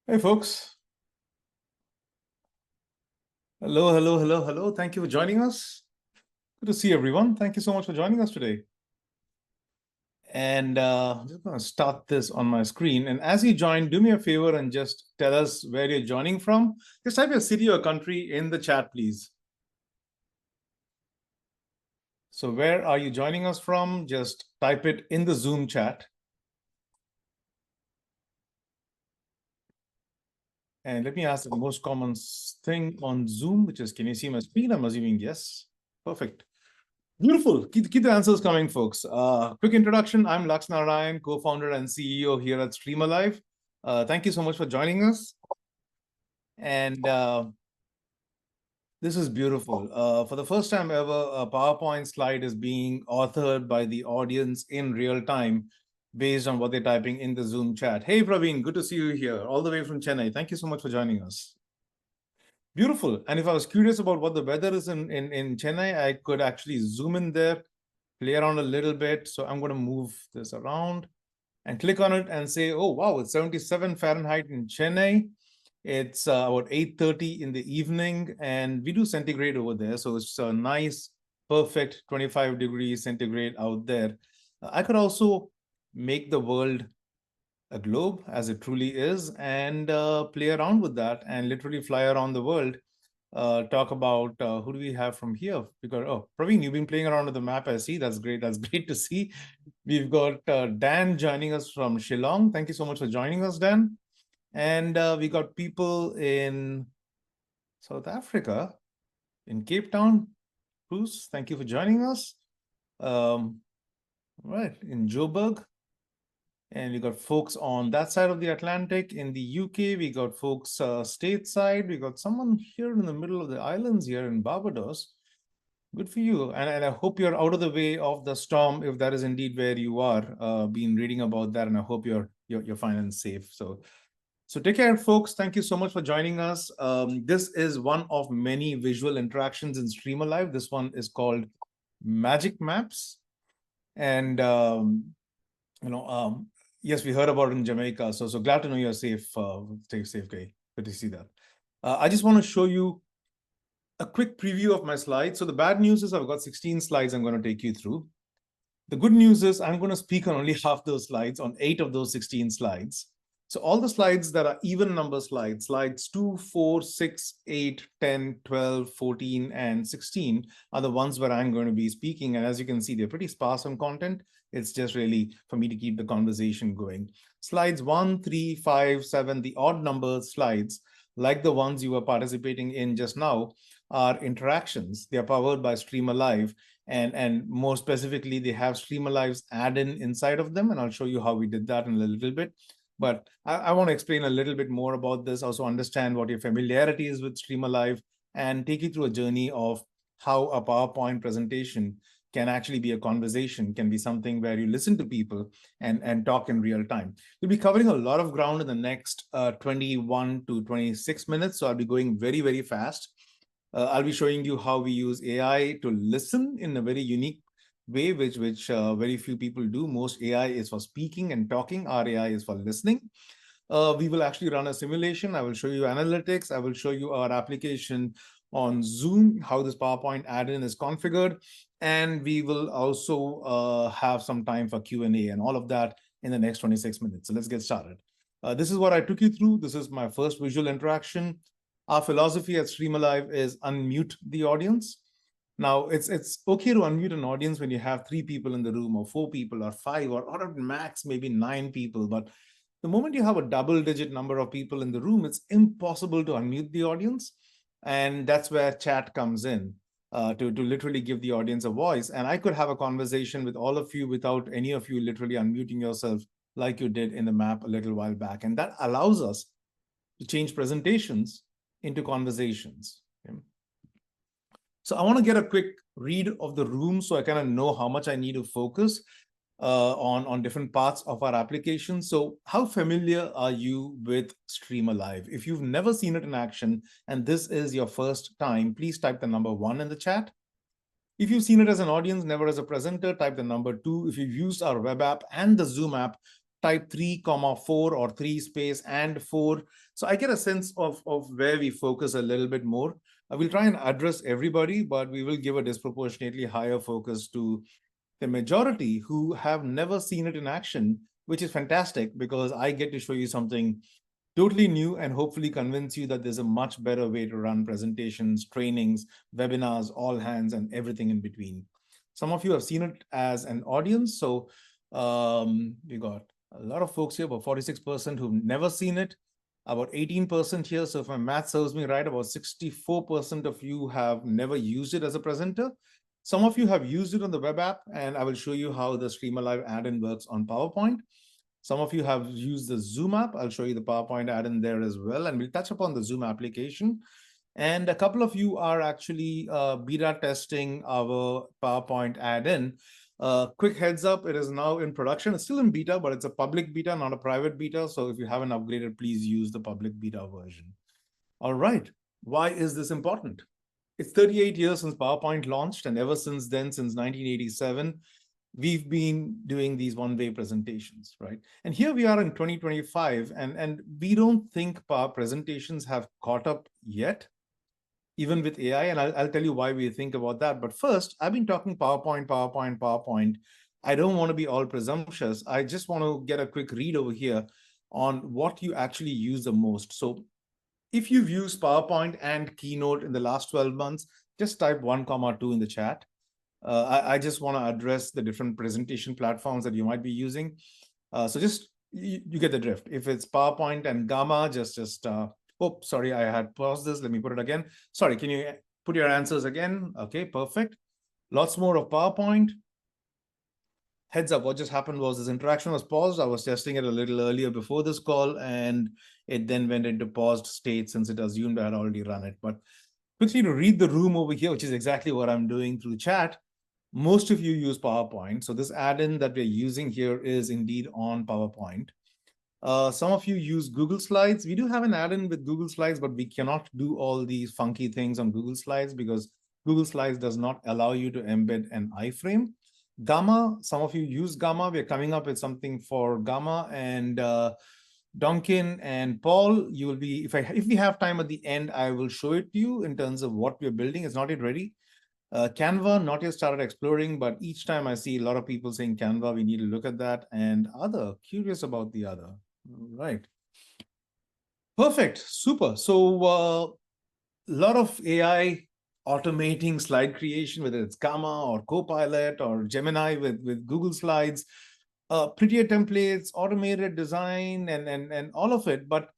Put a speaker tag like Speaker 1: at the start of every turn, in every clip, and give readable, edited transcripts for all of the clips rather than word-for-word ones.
Speaker 1: Hey, folks. Hello, hello, hello, hello. Thank you for joining us. Good to see everyone. Thank you so much for joining us today. And I'm just going to start this on my screen. And as you join, do me a favor and just tell us where you're joining from. Just type your city or country in the chat, please. So where are you joining us from? Just type it in the Zoom chat. And let me ask the most common thing on Zoom, which is, can you see my screen? I'm assuming yes. Perfect. Beautiful. Keep the answers coming, folks. Quick introduction. I'm Lux Narayan, co-founder and CEO here at StreamAlive. Thank you so much for joining us. And this is beautiful. For the first time ever, a PowerPoint slide is being authored by the audience in real time based on what they're typing in the Zoom chat. Hey, Praveen, good to see you here, all the way from Chennai. Thank you so much for joining us. Beautiful. And if I was curious about what the weather is in Chennai, I could actually zoom in there, play around a little bit. So I'm going to move this around and click on it and say, oh, wow, it's 77 Fahrenheit in Chennai. It's about 8:30 in the evening, and we do centigrade over there. So it's a nice, perfect 25 degrees centigrade out there. I could also make the world a globe as it truly is and play around with that and literally fly around the world. Talk about who do we have from here? We got, oh, Praveen, you've been playing around with the map. I see. That's great. That's great to see. We've got Dan joining us from Shillong. Thank you so much for joining us, Dan. And we got people in South Africa, in Cape Town. Bruce, thank you for joining us. Right, in Joburg. And we got folks on that side of the Atlantic. In the UK, we got folks stateside. We got someone here in the middle of the islands here in Barbados. Good for you. And I hope you're out of the way of the storm, if that is indeed where you are. Been reading about that, and I hope you're fine and safe. So take care, folks. Thank you so much for joining us. This is one of many visual interactions in StreamAlive. This one is called Magic Maps. And yes, we heard about it in Jamaica. So glad to know you're safe. Stay safe, guy. Good to see that. I just want to show you a quick preview of my slides. So the bad news is I've got 16 slides I'm going to take you through. The good news is I'm going to speak on only half those slides, on 8 of those 16 slides. So all the slides that are even number slides, slides 2, 4, 6, 8, 10, 12, 14, and 16 are the ones where I'm going to be speaking. And as you can see, they're pretty sparse on content. It's just really for me to keep the conversation going. Slides 1, 3, 5, 7, the odd number slides, like the ones you were participating in just now, are interactions. They are powered by StreamAlive. And more specifically, they have StreamAlive's add-in inside of them. And I'll show you how we did that in a little bit. But I want to explain a little bit more about this, also understand what your familiarity is with StreamAlive, and take you through a journey of how a PowerPoint presentation can actually be a conversation, can be something where you listen to people and talk in real time. We'll be covering a lot of ground in the next 21 to 26 minutes. So I'll be going very, very fast. I'll be showing you how we use AI to listen in a very unique way, which very few people do. Most AI is for speaking and talking. Our AI is for listening. We will actually run a simulation. I will show you analytics. I will show you our application on Zoom, how this PowerPoint add-in is configured. And we will also have some time for Q&A and all of that in the next 26 minutes. So let's get started. This is what I took you through. This is my first visual interaction. Our philosophy at StreamAlive is unmute the audience. Now, it's okay to unmute an audience when you have 3 people in the room, or 4 people, or 5, or at max maybe 9 people. But the moment you have a double-digit number of people in the room, it's impossible to unmute the audience. And that's where chat comes in, to literally give the audience a voice. And I could have a conversation with all of you without any of you literally unmuting yourself like you did in the map a little while back. And that allows us to change presentations into conversations. Okay? So I want to get a quick read of the room so I kind of know how much I need to focus on different parts of our application. So how familiar are you with StreamAlive? If you've never seen it in action and this is your first time, please type the number 1 in the chat. If you've seen it as an audience, never as a presenter, type the number 2. If you've used our web app and the Zoom app type 3, 4 or 3 space and 4. So I get a sense of where we focus a little bit more. We'll try and address everybody, but we will give a disproportionately higher focus to the majority who have never seen it in action, which is fantastic because I get to show you something totally new and hopefully convince you that there's a much better way to run presentations, trainings, webinars, all hands, and everything in between. Some of you have seen it as an audience. So we got a lot of folks here, about 46% who've never seen it, about 18% here. So if my math serves me right, about 64% of you have never used it as a presenter. Some of you have used it on the web app, and I will show you how the StreamAlive add-in works on PowerPoint. Some of you have used the Zoom app. I'll show you the PowerPoint add-in there as well, and we'll touch upon the Zoom application. And a couple of you are actually beta testing our PowerPoint add-in. Quick heads up, it is now in production. It's still in beta, but it's a public beta, not a private beta. So if you haven't upgraded, please use the public beta version. All right, why is this important? It's 38 years since PowerPoint launched, and ever since then, since 1987, we've been doing these one-way presentations, right? And here we are in 2025, and we don't think our presentations have caught up yet, even with AI, and I'll tell you why we think about that. But first, I've been talking PowerPoint, PowerPoint, PowerPoint. I don't want to be all presumptuous. I just want to get a quick read over here on what you actually use the most. So if you've used PowerPoint and Keynote in the last 12 months, just type 1, 2 in the chat. I just want to address the different presentation platforms that you might be using. So just, you get the drift. If it's PowerPoint and Gamma, oh, sorry, I had paused this. Let me put it again. Sorry, can you put your answers again? Okay, perfect. Lots more of PowerPoint. Heads up, what just happened was this interaction was paused. I was testing it a little earlier before this call, and it then went into paused state since it assumed I had already run it. But quickly to read the room over here, which is exactly what I'm doing through chat, most of you use PowerPoint. So this add-in that we're using here is indeed on PowerPoint. Some of you use Google Slides. We do have an add-in with Google Slides, but we cannot do all these funky things on Google Slides because Google Slides does not allow you to embed an iframe. Gamma, some of you use Gamma. We're coming up with something for Gamma, and Duncan and Paul, you will be, if we have time at the end, I will show it to you in terms of what we're building. It's not yet ready. Canva, not yet started exploring, but each time I see a lot of people saying Canva, we need to look at that. And other, curious about the other. Right. Perfect. Super. So a lot of AI automating slide creation, whether it's Gamma or Copilot or Gemini with Google Slides, prettier templates, automated design, and all of it. But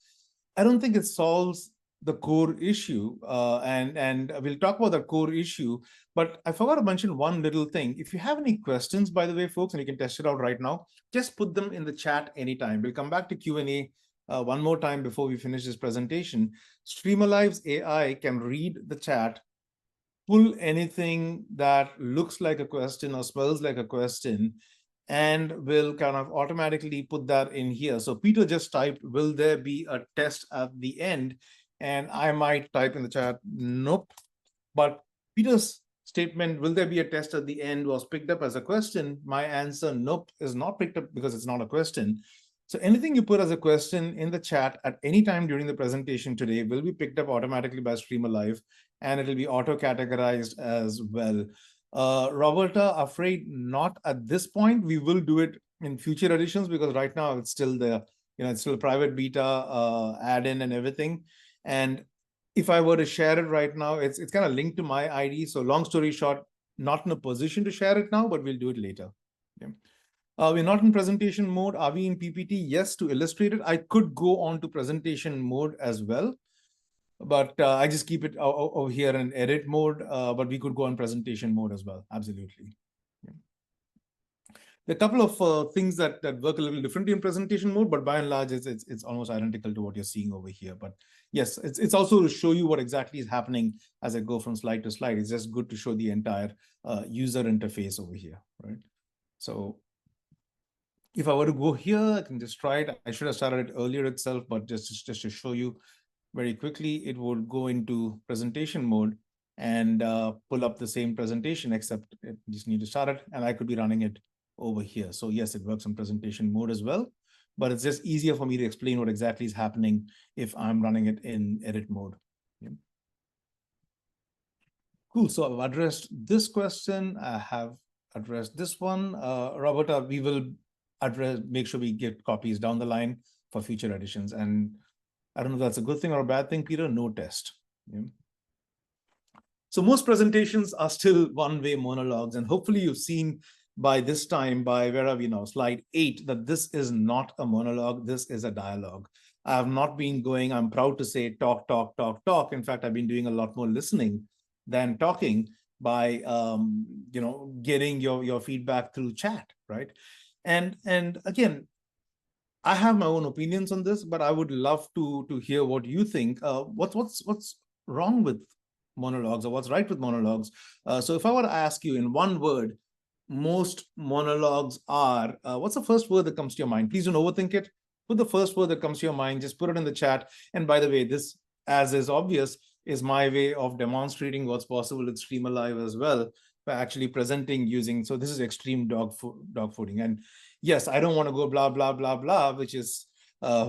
Speaker 1: I don't think it solves the core issue. And we'll talk about the core issue. But I forgot to mention one little thing. If you have any questions, by the way, folks, and you can test it out right now, just put them in the chat anytime. We'll come back to Q&A one more time before we finish this presentation. StreamAlive's AI can read the chat, pull anything that looks like a question or smells like a question, and will kind of automatically put that in here. So Peter just typed, will there be a test at the end? And I might type in the chat, nope. But Peter's statement, will there be a test at the end, was picked up as a question. My answer, nope, is not picked up because it's not a question. So anything you put as a question in the chat at any time during the presentation today will be picked up automatically by StreamAlive, and it'll be auto-categorized as well. Roberta, afraid not at this point. We will do it in future editions because right now it's still it's still private beta add-in and everything. And if I were to share it right now, it's kind of linked to my ID. So long story short, not in a position to share it now, but we'll do it later. Okay. We're not in presentation mode. Are we in PPT? Yes, to illustrate it. I could go on to presentation mode as well, but I just keep it over here in edit mode, but we could go on presentation mode as well. Absolutely. Yeah. There are a couple of things that work a little differently in presentation mode, but by and large, it's almost identical to what you're seeing over here. But yes, it's also to show you what exactly is happening as I go from slide to slide. It's just good to show the entire user interface over here, right? So if I were to go here, I can just try it. I should have started it earlier itself, but just to show you very quickly, it would go into presentation mode and pull up the same presentation, except it just need to start it, and I could be running it over here. So yes, it works on presentation mode as well. but it's just easier for me to explain what exactly is happening if I'm running it in edit mode. Yeah. Cool. So I've addressed this question. I have addressed this one. Roberta, we will make sure we get copies down the line for future editions. And I don't know if that's a good thing or a bad thing, Peter. No test. Yeah. So most presentations are still one-way monologues, and hopefully you've seen by this time, by where are we now, slide 8, that this is not a monologue, this is a dialogue. I have not been going, I'm proud to say, talk, talk, talk, talk. In fact, I've been doing a lot more listening than talking by getting your feedback through chat, right? And again, I have my own opinions on this, but I would love to hear what you think. What's wrong with monologues, or what's right with monologues? So if I were to ask you in one word, most monologues are, what's the first word that comes to your mind? Please don't overthink it. Put the first word that comes to your mind, just put it in the chat. And by the way, this, as is obvious, is my way of demonstrating what's possible with StreamAlive as well, by actually presenting using, so this is extreme dog fooding. And yes, I don't want to go blah, blah, blah, blah, which is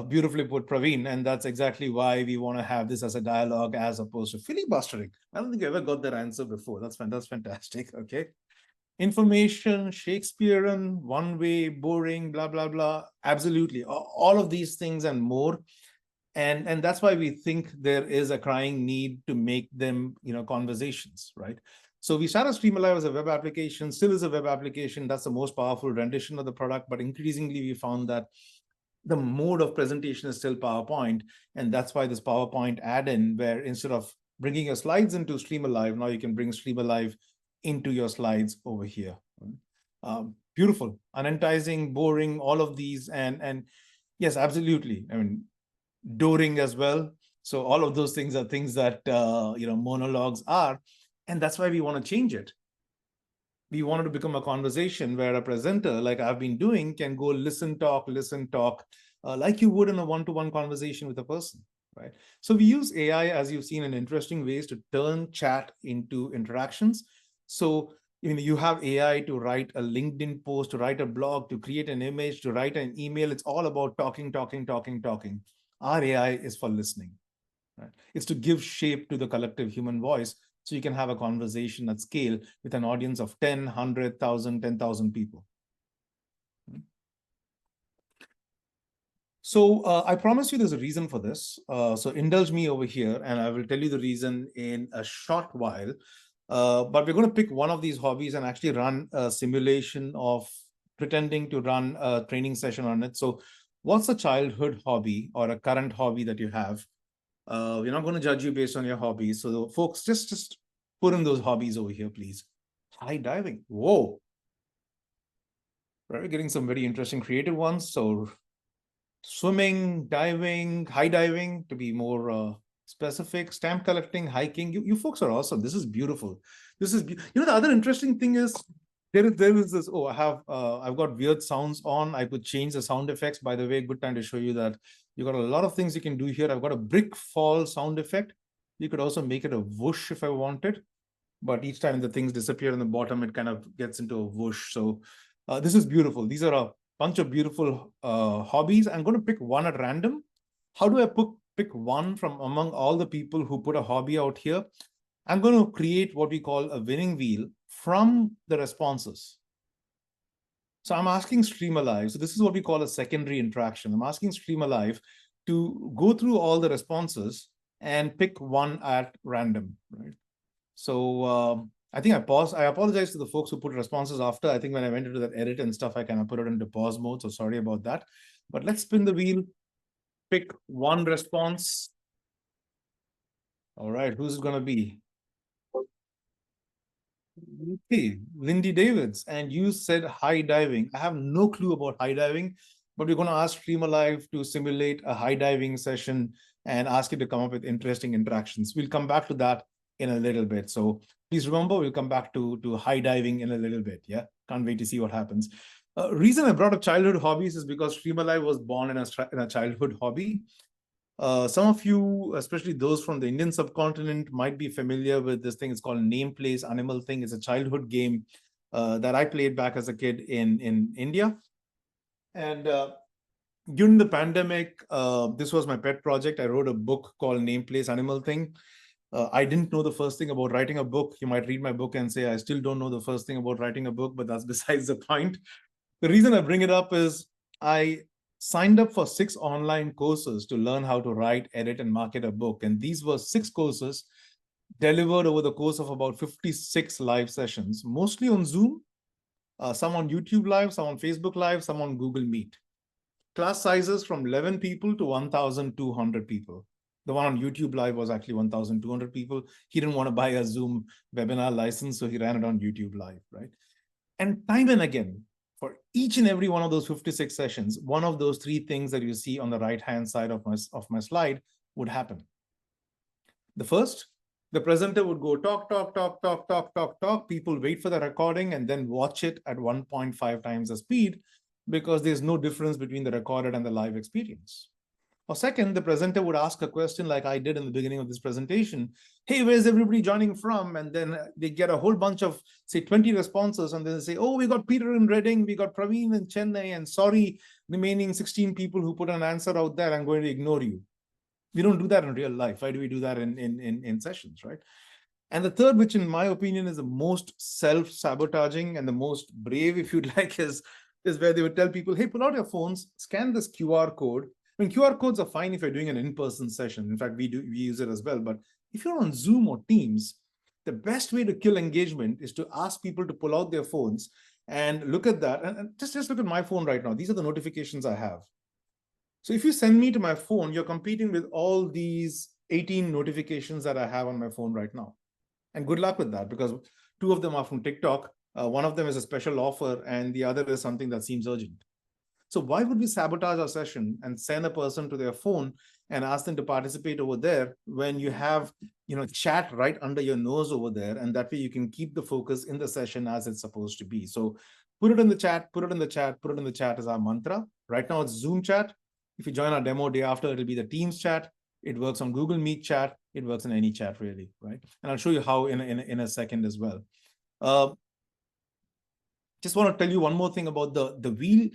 Speaker 1: beautifully put, Praveen. And that's exactly why we want to have this as a dialogue as opposed to filibustering. I don't think I ever got that answer before. That's fantastic. Okay. Information, Shakespearean, one way, boring, blah, blah, blah. Absolutely. All of these things and more. And that's why we think there is a crying need to make them, conversations, right? So we started StreamAlive as a web application, still is a web application. That's the most powerful rendition of the product. But increasingly, we found that the mode of presentation is still PowerPoint. And that's why this PowerPoint add-in, where instead of bringing your slides into StreamAlive, now you can bring StreamAlive into your slides over here. Beautiful, unenticing, boring, all of these. And yes, absolutely. I mean, Doring as well. So all of those things are things that, monologues are. And that's why we want to change it. We wanted to become a conversation where a presenter, like I've been doing, can go listen, talk, like you would in a one-to-one conversation with a person, right? So we use AI, as you've seen, in interesting ways to turn chat into interactions. So you have AI to write a LinkedIn post, to write a blog, to create an image, to write an email. It's all about talking. Our AI is for listening, right? It's to give shape to the collective human voice, so you can have a conversation at scale with an audience of 10, 100,000, 10,000 people. So I promise you there's a reason for this. So indulge me over here, and I will tell you the reason in a short while. But we're going to pick one of these hobbies and actually run a simulation of pretending to run a training session on it. So what's a childhood hobby or a current hobby that you have? We're not going to judge you based on your hobbies. So folks, just put in those hobbies over here, please. High diving. Whoa. We're getting some very interesting creative ones. So swimming, diving, high diving, to be more specific, stamp collecting, hiking. You folks are awesome. This is beautiful. The other interesting thing is there is this, I've got weird sounds on. I could change the sound effects. By the way, good time to show you that you got a lot of things you can do here. I've got a brick fall sound effect. You could also make it a whoosh if I wanted, but each time the things disappear in the bottom, it kind of gets into a whoosh. So this is beautiful. These are a bunch of beautiful hobbies. I'm going to pick one at random. How do I pick one from among all the people who put a hobby out here? I'm going to create what we call a winning wheel from the responses. So I'm asking StreamAlive. So this is what we call a secondary interaction. I'm asking StreamAlive to go through all the responses and pick one at random, right? So I think I paused. I apologize to the folks who put responses after. I think when I went into that edit and stuff, I kind of put it into pause mode. So sorry about that. But let's spin the wheel, pick one response. All right, who's it going to be? Okay, Lindy Davids. And you said high diving. I have no clue about high diving, but we're going to ask StreamAlive to simulate a high diving session and ask you to come up with interesting interactions. We'll come back to that in a little bit. So please remember, we'll come back to high diving in a little bit. Yeah, can't wait to see what happens. Reason I brought up childhood hobbies is because StreamAlive was born in a childhood hobby. Some of you, especially those from the Indian subcontinent, might be familiar with this thing. It's called Name Place Animal Thing. It's a childhood game that I played back as a kid in India. And During the pandemic, this was my pet project. I wrote a book called Name, Place, Animal Thing. I didn't know the first thing about writing a book. You might read my book and say, I still don't know the first thing about writing a book, but that's besides the point. The reason I bring it up is I signed up for 6 online courses to learn how to write, edit, and market a book. And these were 6 courses delivered over the course of about 56 live sessions, mostly on Zoom, some on YouTube Live, some on Facebook Live, some on Google Meet. Class sizes from 11 people to 1,200 people. The one on YouTube Live was actually 1,200 people. He didn't want to buy a Zoom webinar license, so he ran it on YouTube Live, right? And time and again, for each and every one of those 56 sessions, one of those 3 things that you see on the right-hand side of my slide would happen. The first, the presenter would go talk, talk, talk, talk, talk, talk, talk. People wait for the recording and then watch it at 1.5 times the speed because there's no difference between the recorded and the live experience. Or second, the presenter would ask a question like I did in the beginning of this presentation. Hey, where's everybody joining from? And then they get a whole bunch of, say, 20 responses. And then they say, oh, we got Peter in Reading, we got Praveen in Chennai, and sorry, remaining 16 people who put an answer out there, I'm going to ignore you. We don't do that in real life. Why do we do that in sessions, right? And the third, which in my opinion is the most self-sabotaging and the most brave, if you'd like, is where they would tell people, hey, pull out your phones, scan this QR code. I mean, QR codes are fine if you're doing an in-person session. In fact, we use it as well. But if you're on Zoom or Teams, the best way to kill engagement is to ask people to pull out their phones and look at that. And just look at my phone right now. These are the notifications I have. So if you send me to my phone, you're competing with all these 18 notifications that I have on my phone right now. And good luck with that, because 2 of them are from TikTok. One of them is a special offer, and the other is something that seems urgent. So why would we sabotage our session and send a person to their phone and ask them to participate over there when you have, chat right under your nose over there, and that way you can keep the focus in the session as it's supposed to be. So put it in the chat, put it in the chat, put it in the chat is our mantra. Right now it's Zoom chat. If you join our demo day after, it'll be the Teams chat. It works on Google Meet chat. It works in any chat, really, right? And I'll show you how in a second as well. Just want to tell you one more thing about the wheel.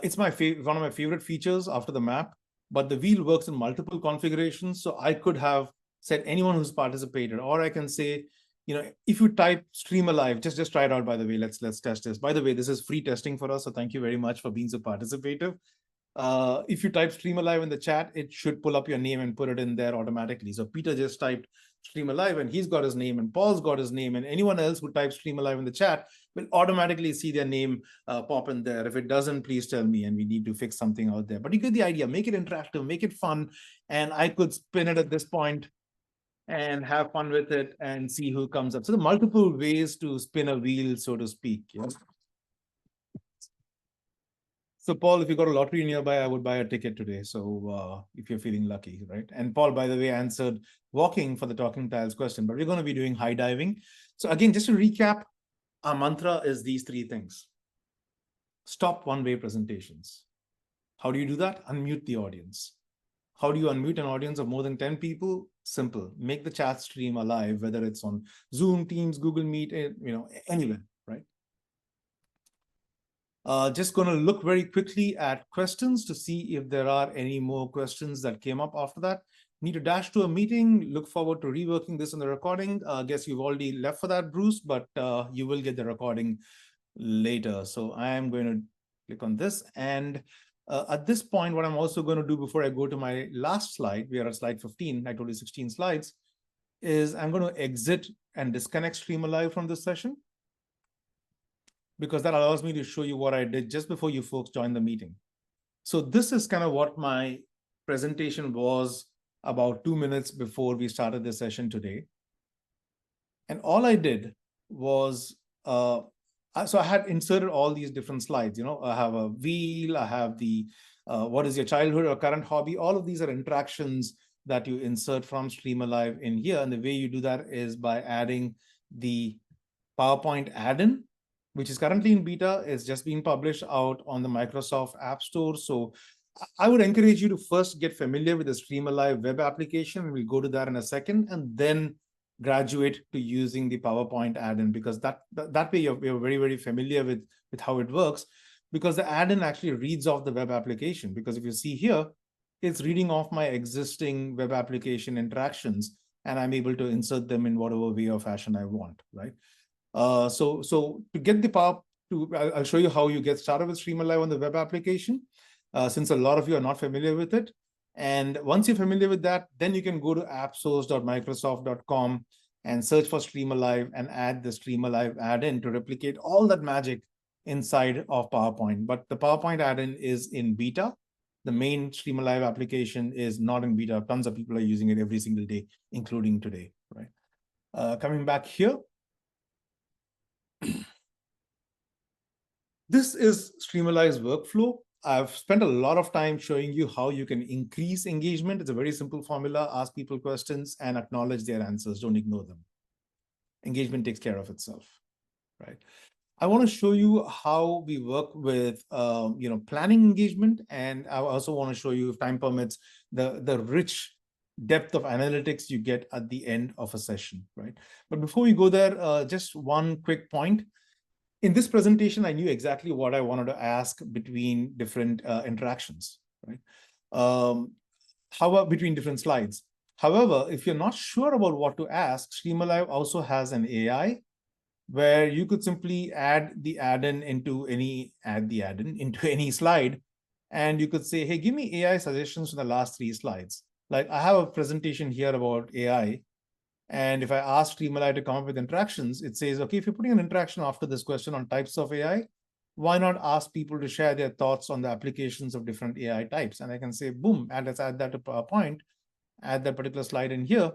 Speaker 1: It's one of my favorite features after the map, but the wheel works in multiple configurations. So I could have said anyone who's participated, or I can say, if you type StreamAlive, just try it out, by the way, let's test this. By the way, this is free testing for us, so thank you very much for being so participative. If you type StreamAlive in the chat, it should pull up your name and put it in there automatically. So Peter just typed StreamAlive and he's got his name, and Paul's got his name, and anyone else who types StreamAlive in the chat will automatically see their name pop in there. If it doesn't, please tell me and we need to fix something out there. But you get the idea, make it interactive, make it fun. And I could spin it at this point and have fun with it and see who comes up. So the multiple ways to spin a wheel, so to speak. Yes. So Paul, if you got a lottery nearby, I would buy a ticket today. So if you're feeling lucky, right? And Paul, by the way, answered walking for the talking tiles question, but we're going to be doing high diving. So again, just to recap, our mantra is these 3 things. Stop one-way presentations. How do you do that? Unmute the audience. How do you unmute an audience of more than 10 people? Simple. Make the chat stream alive, whether it's on Zoom, Teams, Google Meet, anywhere, right? Just going to look very quickly at questions to see if there are any more questions that came up after that. Need to dash to a meeting. Look forward to reworking this in the recording. Guess you've already left for that, Bruce, but you will get the recording later. So I am going to click on this. And at this point, what I'm also going to do before I go to my last slide, we are at slide 15, I told you 16 slides, is I'm going to exit and disconnect StreamAlive from this session, because that allows me to show you what I did just before you folks joined the meeting. So this is kind of what my presentation was about 2 minutes before we started the session today. And all I did was, so I had inserted all these different slides. I have a wheel, I have the, what is your childhood or current hobby? All of these are interactions that you insert from StreamAlive in here. And the way you do that is by adding the PowerPoint add-in, which is currently in beta. It's just being published out on the Microsoft App Store. So I would encourage you to first get familiar with the StreamAlive web application. We'll go to that in a second, and then graduate to using the PowerPoint add-in, because that way you're very, very familiar with how it works. because the add-in actually reads off the web application. Because if you see here, it's reading off my existing web application interactions, and I'm able to insert them in whatever way or fashion I want, right? So to get the power I'll show you how you get started with StreamAlive on the web application, since a lot of you are not familiar with it. And once you're familiar with that, then you can go to appsource.microsoft.com and search for StreamAlive and add the StreamAlive add-in to replicate all that magic inside of PowerPoint. But the PowerPoint add-in is in beta. The main StreamAlive application is not in beta. Tons of people are using it every single day, including today, right? Coming back here. This is StreamAlive's workflow. I've spent a lot of time showing you how you can increase engagement. It's a very simple formula. Ask people questions and acknowledge their answers. Don't ignore them. Engagement takes care of itself, right? I want to show you how we work with planning engagement, and I also want to show you, if time permits, the rich depth of analytics you get at the end of a session, right? But before we go there, just one quick point. In this presentation, I knew exactly what I wanted to ask between different interactions, right? How about between different slides? However, if you're not sure about what to ask, StreamAlive also has an AI where you could simply add the add-in into any slide, and you could say, hey, give me AI suggestions for the last 3 slides. Like I have a presentation here about AI, and if I ask StreamAlive to come up with interactions, it says, okay, if you're putting an interaction after this question on types of AI, why not ask people to share their thoughts on the applications of different AI types? And I can say, boom, and let's add that to PowerPoint, add that particular slide in here,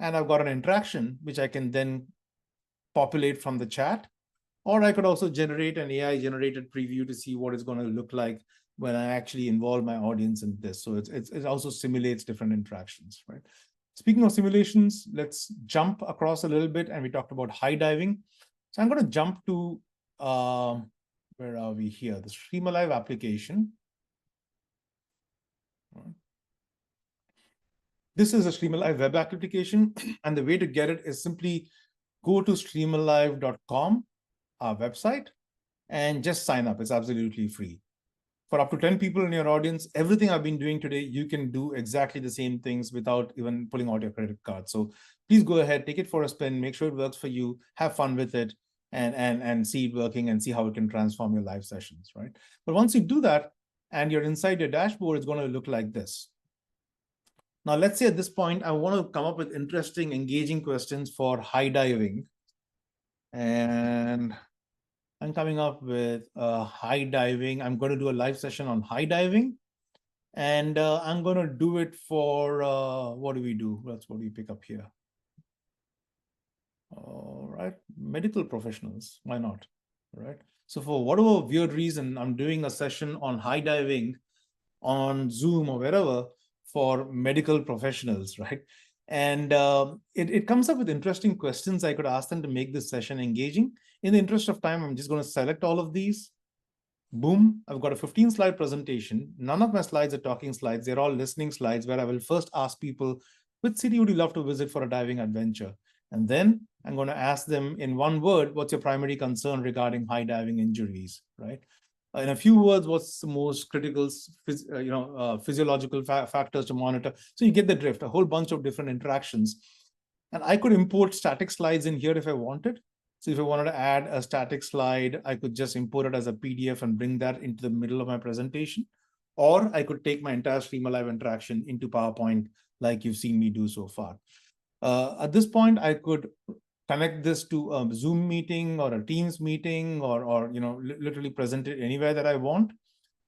Speaker 1: and I've got an interaction which I can then populate from the chat. Or I could also generate an AI-generated preview to see what it's going to look like when I actually involve my audience in this. So it also simulates different interactions, right? Speaking of simulations, let's jump across a little bit, and we talked about high diving. So I'm going to jump to, where are we here? The StreamAlive application. This is a StreamAlive web application, and the way to get it is simply go to streamalive.com, our website, and just sign up. It's absolutely free. For up to 10 people in your audience, everything I've been doing today, you can do exactly the same things without even pulling out your credit card. So please go ahead, take it for a spin, make sure it works for you, have fun with it, and see it working and see how it can transform your live sessions, right? But once you do that and you're inside your dashboard, it's going to look like this. Now, let's say at this point, I want to come up with interesting, engaging questions for high diving. And I'm coming up with high diving. I'm going to do a live session on high diving. And I'm going to do it for, what do we do? What do we pick up here? All right, medical professionals. Why not? All right. So for whatever weird reason, I'm doing a session on high diving on Zoom or wherever for medical professionals, right? And it comes up with interesting questions I could ask them to make this session engaging. In the interest of time, I'm just going to select all of these. Boom, I've got a 15-slide presentation. None of my slides are talking slides. They're all listening slides where I will first ask people, which city would you love to visit for a diving adventure? And then I'm going to ask them in one word, what's your primary concern regarding high diving injuries, right? In a few words, what's the most critical physiological factors to monitor? So you get the drift, a whole bunch of different interactions. And I could import static slides in here if I wanted. So if I wanted to add a static slide, I could just import it as a PDF and bring that into the middle of my presentation. Or I could take my entire StreamAlive interaction into PowerPoint like you've seen me do so far. At this point, I could connect this to a Zoom meeting or a Teams meeting, or literally present it anywhere that I want.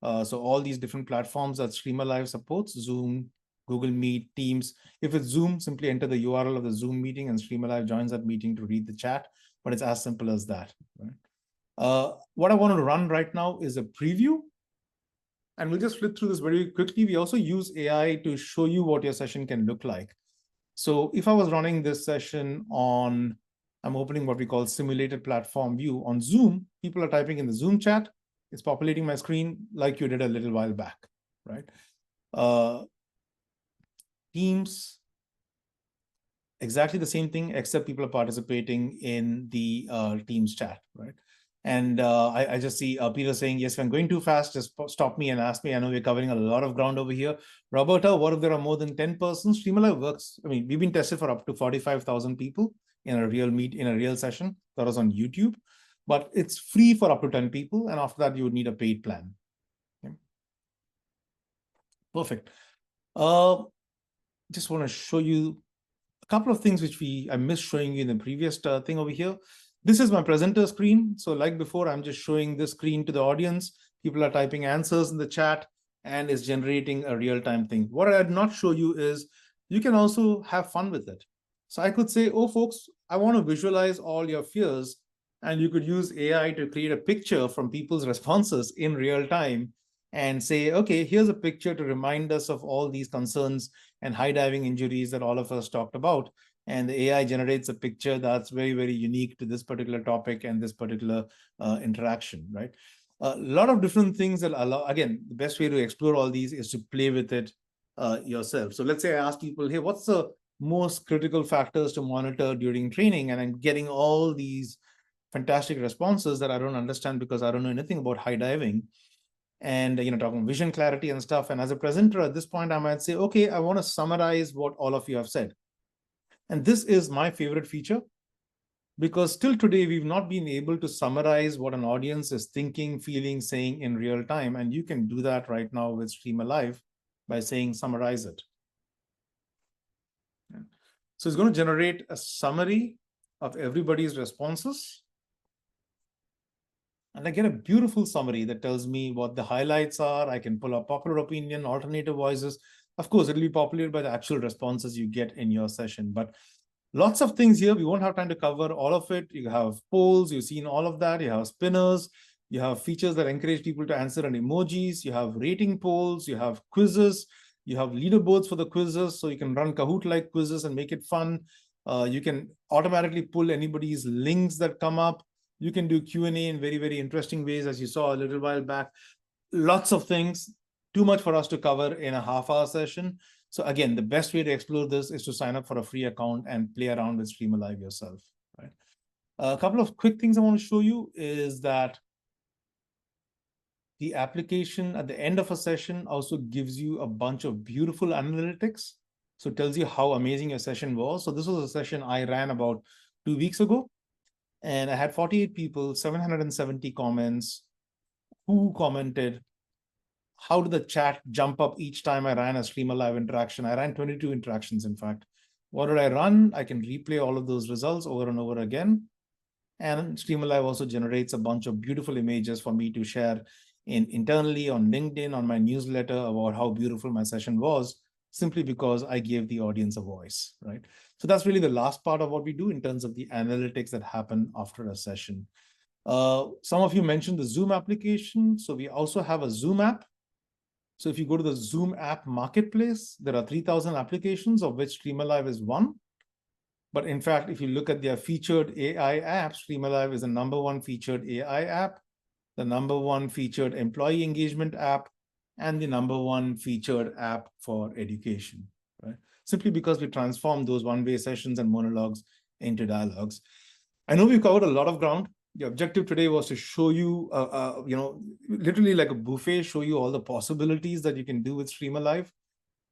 Speaker 1: So all these different platforms that StreamAlive supports, Zoom, Google Meet, Teams. If it's Zoom, simply enter the URL of the Zoom meeting and StreamAlive joins that meeting to read the chat. But it's as simple as that. Right? What I want to run right now is a preview. And we'll just flip through this very quickly. We also use AI to show you what your session can look like. So if I was running this session on, I'm opening what we call simulated platform view on Zoom, people are typing in the Zoom chat. It's populating my screen like you did a little while back, right? Teams, exactly the same thing, except people are participating in the Teams chat, right? And I just see Peter saying, yes, if I'm going too fast, just stop me and ask me. I know we're covering a lot of ground over here. Roberta, what if there are more than 10 persons? StreamAlive works. I mean, we've been tested for up to 45,000 people in a real session. That was on YouTube. But it's free for up to 10 people. And after that, you would need a paid plan. Okay. Perfect. Just want to show you a couple of things which I missed showing you in the previous thing over here. This is my presenter screen. So like before, I'm just showing this screen to the audience. People are typing answers in the chat and it's generating a real-time thing. What I did not show you is you can also have fun with it. So I could say, oh, folks, I want to visualize all your fears. And you could use AI to create a picture from people's responses in real time and say, okay, here's a picture to remind us of all these concerns and high diving injuries that all of us talked about. And the AI generates a picture that's very, very unique to this particular topic and this particular interaction, right? A lot of different things that allow, again, the best way to explore all these is to play with it yourself. So let's say I ask people, hey, what's the most critical factors to monitor during training? And I'm getting all these fantastic responses that I don't understand because I don't know anything about high diving. And talking vision clarity and stuff. And as a presenter at this point, I might say, okay, I want to summarize what all of you have said. And this is my favorite feature because till today, we've not been able to summarize what an audience is thinking, feeling, saying in real time. And you can do that right now with StreamAlive by saying summarize it. So it's going to generate a summary of everybody's responses. And I get a beautiful summary that tells me what the highlights are. I can pull up popular opinion, alternative voices. Of course, it'll be populated by the actual responses you get in your session. But lots of things here. We won't have time to cover all of it. You have polls. You've seen all of that. You have spinners. You have features that encourage people to answer in emojis. You have rating polls. You have quizzes. You have leaderboards for the quizzes. So you can run Kahoot-like quizzes and make it fun. You can automatically pull anybody's links that come up. You can do Q&A in very, very interesting ways, as you saw a little while back. Lots of things, too much for us to cover in a half-hour session. So again, the best way to explore this is to sign up for a free account and play around with StreamAlive yourself. Right? A couple of quick things I want to show you is that the application at the end of a session also gives you a bunch of beautiful analytics. So it tells you how amazing your session was. So this was a session I ran about 2 weeks ago. And I had 48 people, 770 comments. Who commented? How did the chat jump up each time I ran a StreamAlive interaction? I ran 22 interactions, in fact. What did I run? I can replay all of those results over and over again. And StreamAlive also generates a bunch of beautiful images for me to share internally on LinkedIn, on my newsletter about how beautiful my session was, simply because I gave the audience a voice, right? So that's really the last part of what we do in terms of the analytics that happen after a session. Some of you mentioned the Zoom application. So we also have a Zoom app. So if you go to the Zoom app marketplace, there are 3,000 applications, of which StreamAlive is one. But in fact, if you look at their featured AI app, StreamAlive is the #1 featured AI app, the #1 featured employee engagement app, and the #1 featured app for education, right? Simply because we transform those one-way sessions and monologues into dialogues. I know we've covered a lot of ground. The objective today was to show you, literally like a buffet, show you all the possibilities that you can do with StreamAlive.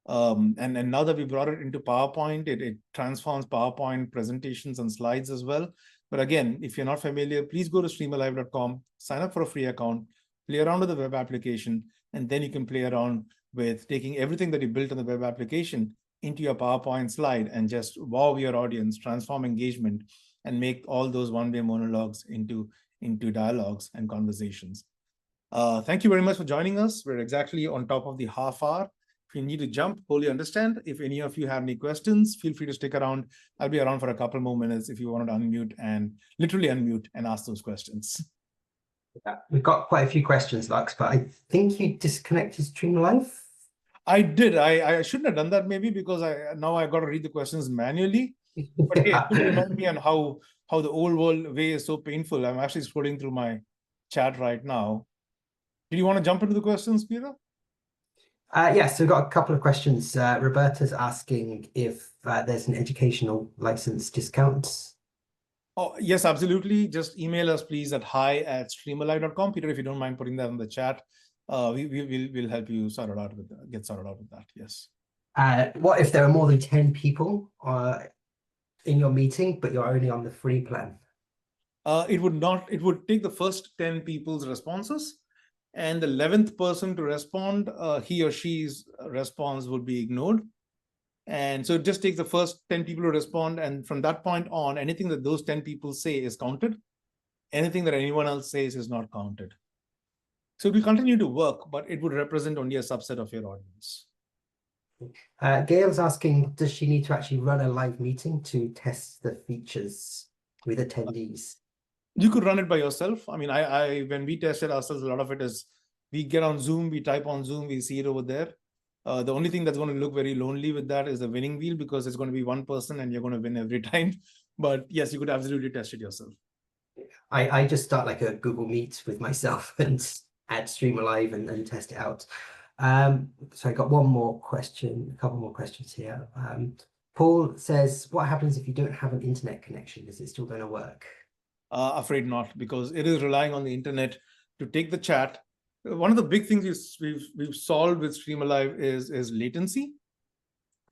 Speaker 1: And now that we brought it into PowerPoint, it transforms PowerPoint presentations and slides as well. But again, if you're not familiar, please go to streamalive.com, sign up for a free account, play around with the web application, and then you can play around with taking everything that you built on the web application into your PowerPoint slide and just wow your audience, transform engagement, and make all those one-way monologues into dialogues and conversations. Thank you very much for joining us. We're exactly on top of the half hour. If you need to jump, wholly understand. If any of you have any questions, feel free to stick around. I'll be around for a couple more minutes if you wanted to unmute and literally unmute and ask those questions.
Speaker 2: Yeah, we've got quite a few questions, Lux, but I think you disconnected StreamAlive.
Speaker 1: I did. I shouldn't have done that maybe because now I got to read the questions manually. But yeah, it remind me on how the old world way is so painful. I'm actually scrolling through my chat right now. Do you want to jump into the questions, Peter?
Speaker 2: Yes, so we've got a couple of questions. Roberta's asking if there's an educational license discount.
Speaker 1: Oh, yes, absolutely. Just email us, please, at hi@streamalive.com. Peter, if you don't mind putting that in the chat, we'll help you sort it out with that, get started out with that. Yes.
Speaker 2: What if there are more than 10 people in your meeting, but you're only on the free plan?
Speaker 1: It would take the first 10 people's responses, and the 11th person to respond, he or she's response would be ignored. And so it just takes the first 10 people to respond. And from that point on, anything that those 10 people say is counted. Anything that anyone else says is not counted. So it will continue to work, but it would represent only a subset of your audience.
Speaker 2: Gail's asking, does she need to actually run a live meeting to test the features with attendees?
Speaker 1: You could run it by yourself. I mean, when we tested ourselves, a lot of it is we get on Zoom, we type on Zoom, we see it over there. The only thing that's going to look very lonely with that is the winning wheel, because it's going to be one person and you're going to win every time. But yes, you could absolutely test it yourself.
Speaker 2: I just start like a Google Meet with myself and add StreamAlive and test it out. So I got one more question, a couple more questions here. Paul says, what happens if you don't have an internet connection? Is it still going to work?
Speaker 1: Afraid not, because it is relying on the internet to take the chat. One of the big things we've solved with StreamAlive is latency,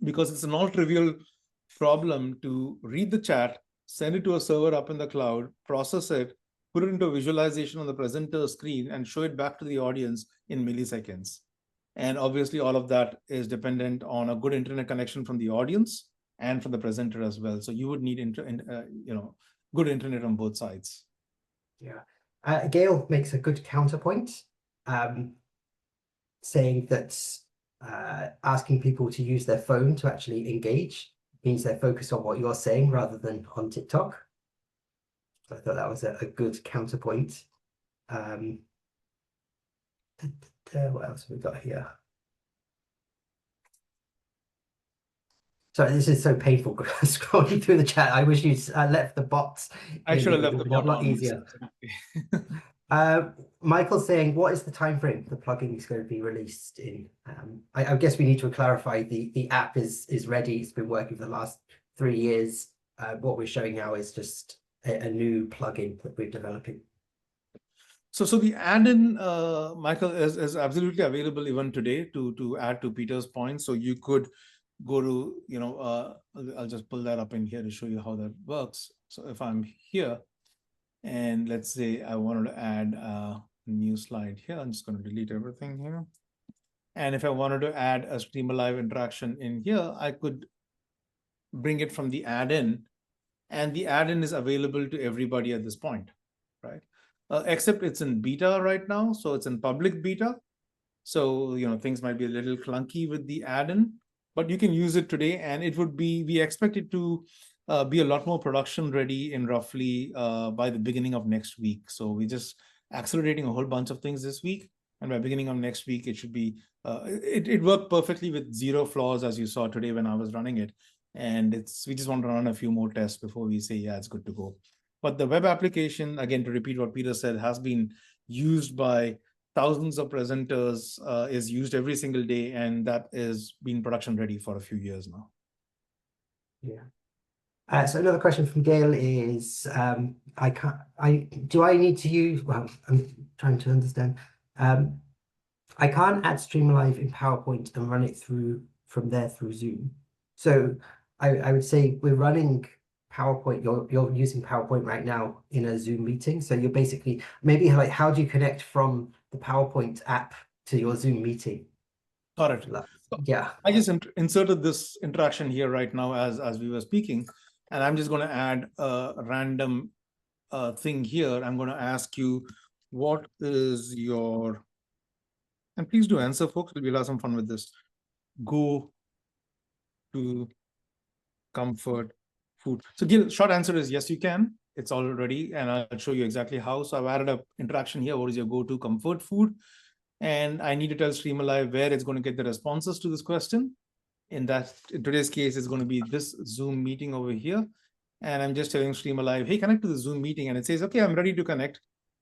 Speaker 1: because it's a non-trivial problem to read the chat, send it to a server up in the cloud, process it, put it into a visualization on the presenter screen, and show it back to the audience in milliseconds. And obviously, all of that is dependent on a good internet connection from the audience and from the presenter as well. So you would need good internet on both sides.
Speaker 2: Yeah. Gail makes a good counterpoint, saying that asking people to use their phone to actually engage means they're focused on what you're saying rather than on TikTok. So I thought that was a good counterpoint. What else have we got here? Sorry, this is so painful scrolling through the chat. I wish you'd left the bots.
Speaker 1: I should have left the bot
Speaker 2: a lot
Speaker 1: on.
Speaker 2: easier. Michael's saying, what is the time frame the plugin is going to be released in? I guess we need to clarify the app is ready. It's been working for the last 3 years. What we're showing now is just a new plugin that we're developing.
Speaker 1: So the add-in, Michael, is absolutely available even today to add to Peter's point. So you could go to, I'll just pull that up in here to show you how that works. So if I'm here, and let's say I wanted to add a new slide here, I'm just going to delete everything here. And if I wanted to add a StreamAlive interaction in here, I could bring it from the add-in, and the add-in is available to everybody at this point, right? Except it's in beta right now, so it's in public beta. So things might be a little clunky with the add-in, but you can use it today, and it would be, we expect it to be a lot more production ready in roughly by the beginning of next week. So we're just accelerating a whole bunch of things this week, and by beginning of next week, it should be, it worked perfectly with 0 flaws, as you saw today when I was running it. And we just want to run a few more tests before we say, yeah, it's good to go. But the web application, again, to repeat what Peter said, has been used by thousands of presenters, is used every single day, and that is been production ready for a few years now.
Speaker 2: Yeah. So another question from Gail is, do I need to use, well, I'm trying to understand. I can't add StreamAlive in PowerPoint and run it from there through Zoom. So I would say we're running PowerPoint, you're using PowerPoint right now in a Zoom meeting. So you're basically, maybe like, how do you connect from the PowerPoint app to your Zoom meeting?
Speaker 1: Got it.
Speaker 2: Yeah.
Speaker 1: I just inserted this interaction here right now as we were speaking, and I'm just going to add a random thing here. I'm going to ask you, what is your, and please do answer, folks. We'll have some fun with this. Go to comfort food. So Gil, short answer is yes, you can. It's all ready, and I'll show you exactly how. So I've added an interaction here. What is your go-to comfort food? And I need to tell StreamAlive where it's going to get the responses to this question. In today's case, it's going to be this Zoom meeting over here. And I'm just telling StreamAlive, hey, connect to the Zoom meeting. And it says, okay, I'm ready to connect.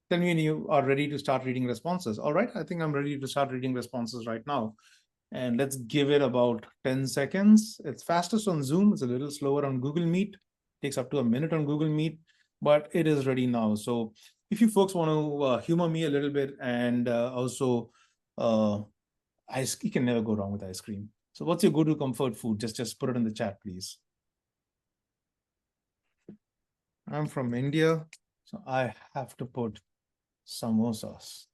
Speaker 1: Tell me when you are ready to start reading responses. All right, I think I'm ready to start reading responses right now. And let's give it about 10 seconds. It's fastest on Zoom. It's a little slower on Google Meet. It takes up to a minute on Google Meet. but it is ready now. So if you folks want to humor me a little bit, and also you can never go wrong with ice cream. So what's your go-to comfort food? Just put it in the chat, please. I'm from India, so I have to put samosas.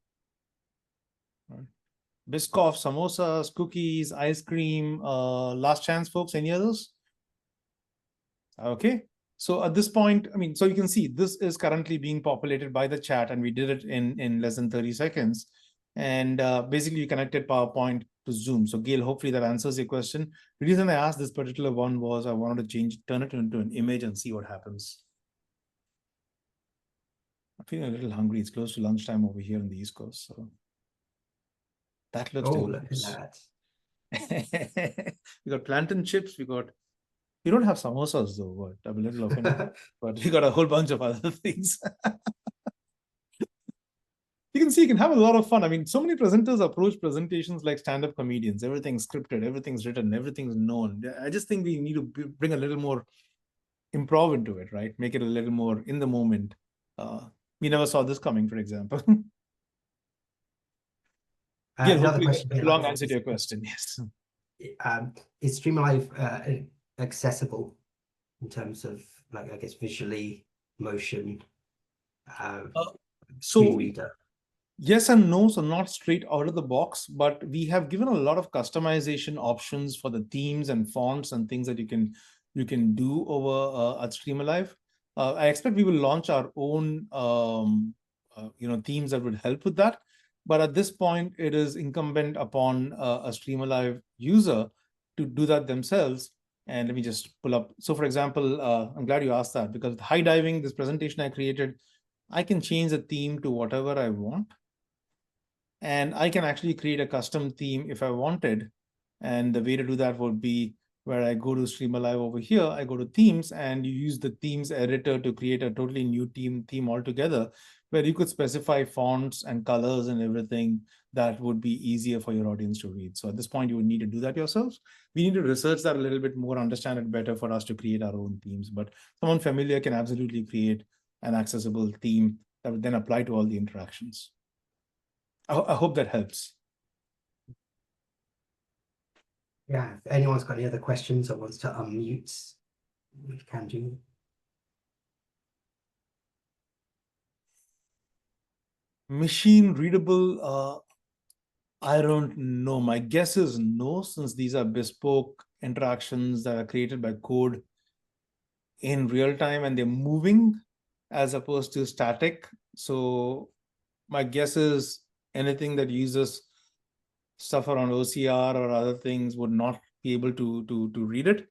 Speaker 1: Right. Biscoff, samosas, cookies, ice cream. Last chance, folks. Any others? Okay. So at this point, I mean, so you can see this is currently being populated by the chat, and we did it in less than 30 seconds. And basically, you connected PowerPoint to Zoom. So Gail, hopefully that answers your question. The reason I asked this particular one was I wanted to turn it into an image and see what happens. I'm feeling a little hungry. It's close to lunchtime over here on the East Coast. So that looks delicious.
Speaker 2: Look at that.
Speaker 1: We got plantain chips. We don't have samosas though, but I'm a little offended. But we got a whole bunch of other things. You can see you can have a lot of fun. I mean, so many presenters approach presentations like stand-up comedians. Everything's scripted, everything's written, everything's known. I just think we need to bring a little more improv into it, right? Make it a little more in the moment. We never saw this coming, for example. Yeah,
Speaker 2: Another question.
Speaker 1: Long answer to your question, yes.
Speaker 2: Is StreamAlive accessible in terms of, like, I guess, visually, motion, screen reader?
Speaker 1: Yes and no, so not straight out of the box, but we have given a lot of customization options for the themes and fonts and things that you can do over at StreamAlive. I expect we will launch our own themes that would help with that. But at this point, it is incumbent upon a StreamAlive user to do that themselves. And let me just pull up. So for example, I'm glad you asked that, because high diving, this presentation I created, I can change the theme to whatever I want. And I can actually create a custom theme if I wanted. And the way to do that would be where I go to StreamAlive over here, I go to themes, and you use the themes editor to create a totally new theme altogether, where you could specify fonts and colors and everything that would be easier for your audience to read. So at this point, you would need to do that yourselves. We need to research that a little bit more, understand it better for us to create our own themes. But someone familiar can absolutely create an accessible theme that would then apply to all the interactions. I hope that helps.
Speaker 2: Yeah, if anyone's got any other questions or wants to unmute, we can do.
Speaker 1: Machine readable, I don't know. My guess is no, since these are bespoke interactions that are created by code in real time and they're moving as opposed to static. So my guess is anything that uses stuff around OCR or other things would not be able to read it.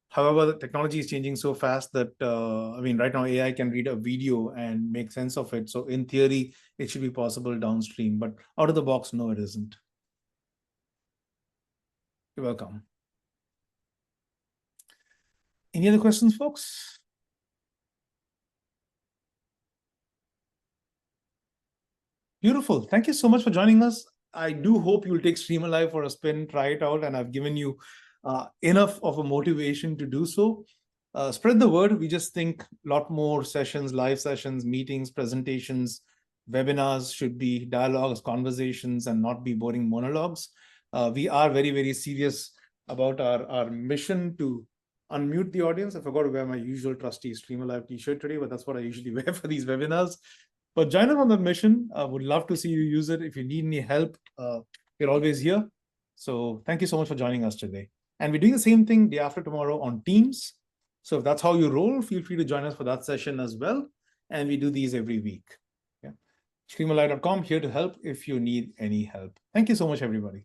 Speaker 1: However, the technology is changing so fast that, I mean, right now AI can read a video and make sense of it. So in theory, it should be possible downstream, but out of the box, no, it isn't. You're welcome. Any other questions, folks? Beautiful. Thank you so much for joining us. I do hope you'll take StreamAlive for a spin, try it out, and I've given you enough of a motivation to do so. Spread the word. We just think a lot more sessions, live sessions, meetings, presentations, webinars should be dialogues, conversations, and not be boring monologues. We are very, very serious about our mission to unmute the audience. I forgot to wear my usual trusty StreamAlive t-shirt today, but that's what I usually wear for these webinars. But join us on that mission. I would love to see you use it. If you need any help, we're always here. So thank you so much for joining us today. And we're doing the same thing day after tomorrow on Teams. So if that's how you roll, feel free to join us for that session as well. And we do these every week. Yeah. StreamAlive.com, here to help if you need any help. Thank you so much, everybody.